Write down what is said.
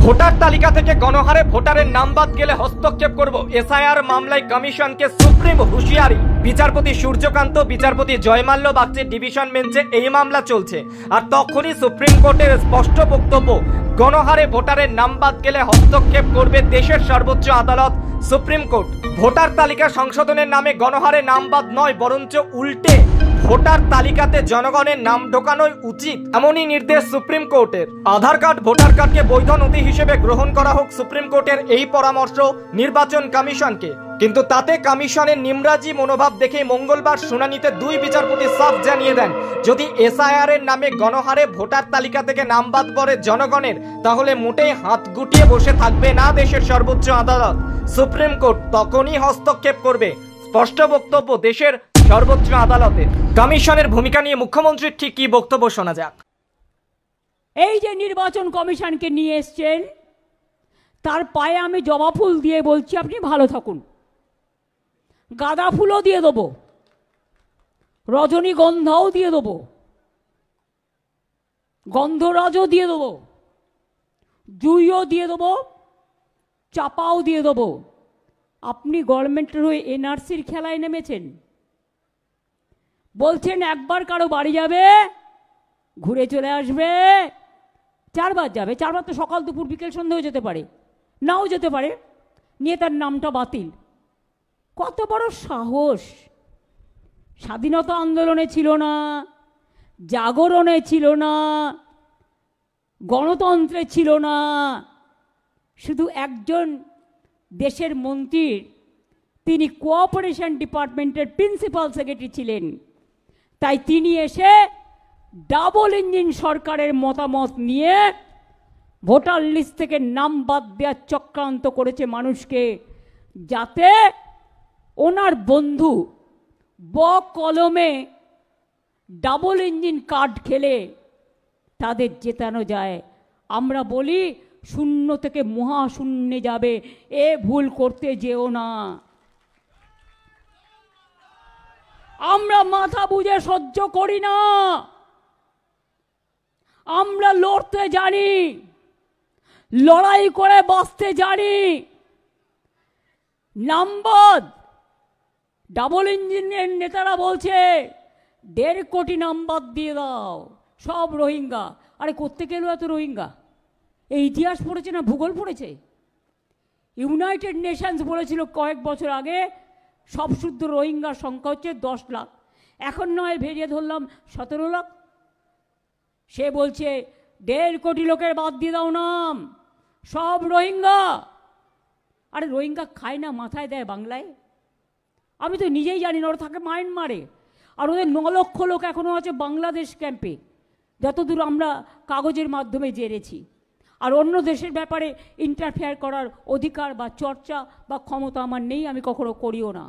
Voter তালিকা থেকে গণহারে ভোটারের নাম বাদ গেলে হস্তক্ষেপ করব, এসআইআর মামলায় কমিশনকে সুপ্রিম হুঁশিয়ারি। বিচারপতি সূর্যকান্ত, বিচারপতি জয়মাল্য বাগচির ডিভিশন বেঞ্চে এই মামলা চলছে। আর তখনই সুপ্রিম কোর্টের স্পষ্ট বক্তব্য, গণহারে ভোটারের নাম বাদ গেলে হস্তক্ষেপ করবে দেশের সর্বোচ্চ আদালত সুপ্রিম কোর্ট। ভোটার তালিকা সংশোধনের নামে গণহারে নাম বাদ নয়, বরঞ্চ উল্টে ভোটার তালিকাতে জনগণের নাম ঢোকানোই উচিত, এমনই নির্দেশ সুপ্রিম কোর্টের। আধার কার্ড, ভোটার কার্ডকে বৈধ নথি হিসেবে গ্রহণ করা হোক, সুপ্রিম কোর্টের এই পরামর্শ নির্বাচন কমিশনকে। কিন্তু তাতে কমিশনের নিমরাজি মনোভাব দেখে মঙ্গলবার শুনানিতে দুই বিচারপতি সাফ জানিয়ে দেন, যদি এসআইআর এর নামে গণহারে ভোটার তালিকা থেকে নাম বাদ পড়ে জনগণের, তাহলে মোটেই হাত গুটিয়ে বসে থাকবে না দেশের সর্বোচ্চ আদালত সুপ্রিম কোর্ট, তখনই হস্তক্ষেপ করবে। স্পষ্ট বক্তব্য দেশের সর্বোচ্চ আদালতে। কমিশনের ভূমিকা নিয়ে মুখ্যমন্ত্রীর ঠিক কি বক্তব্য শোনা যাক। এই যে নির্বাচন কমিশনকে নিয়ে এসছেন, তার পায়ে আমি জবা ফুল দিয়ে বলছি আপনি ভালো থাকুন। গাঁদা ফুলও দিয়ে দেবো, রজনীগন্ধাও দিয়ে দেবো, গন্ধরাজও দিয়ে দেবো, জুইও দিয়ে দেবো, চাপাও দিয়ে দেবো। আপনি গভর্নমেন্টের হয়ে এনআরসির খেলায় নেমেছেন। বলছেন একবার কারো বাড়ি যাবে, ঘুরে চলে আসবে, চারবার যাবে। চারবার তো সকাল দুপুর বিকেল সন্ধ্যেও যেতে পারে, নাও যেতে পারে, নিয়ে তার নামটা বাতিল। কত বড় সাহস! স্বাধীনতা আন্দোলনে ছিল না, জাগরণে ছিল না, গণতন্ত্রে ছিল না, শুধু একজন দেশের মন্ত্রীর, তিনি কোঅপারেশন ডিপার্টমেন্টের প্রিন্সিপাল সেক্রেটারি ছিলেন। তাই তিনি এসে ডাবল ইঞ্জিন সরকারের মতামত নিয়ে ভোটার লিস্ট থেকে নাম বাদ দেওয়ার চক্রান্ত করেছে মানুষকে, যাতে ওনার বন্ধু কলমে ডাবল ইঞ্জিন কার্ড খেলে তাদের জেতানো যায়। আমরা বলি শূন্য থেকে মহাশূন্যে যাবে, এ ভুল করতে যেও না। আমরা মাথা বুঝে সহ্য করি না, আমরা লড়তে জানি, লড়াই করে বাঁচতে জানি। নামবাদ ডাবল ইঞ্জিনের নেতারা বলছে 1.5 কোটি নামবাদ দিয়ে দাও, সব রোহিঙ্গা। আরে করতে গেল এত রোহিঙ্গা? এই ইতিহাস পড়েছে না ভূগোল পড়েছে? ইউনাইটেড নেশনস বলেছিল কয়েক বছর আগে সব শুদ্ধ রোহিঙ্গার সংখ্যা হচ্ছে 10 লাখ। এখন নয় ভেরিয়ে ধরলাম 17 লাখ। সে বলছে 1.5 কোটি লোকের বাদ দিয়ে দাও নাম, সব রোহিঙ্গা। আরে রোহিঙ্গা খায় না, মাথায় দেয় বাংলায়? আমি তো নিজেই জানি না, ওরা থাকে মায়ানমারে। আর ওদের 9 লক্ষ লোক এখনও আছে বাংলাদেশ ক্যাম্পে, যতদূর আমরা কাগজের মাধ্যমে জেনেছি। আর অন্য দেশের ব্যাপারে ইন্টারফেয়ার করার অধিকার বা চর্চা বা ক্ষমতা আমার নেই, আমি কখনো করিও না।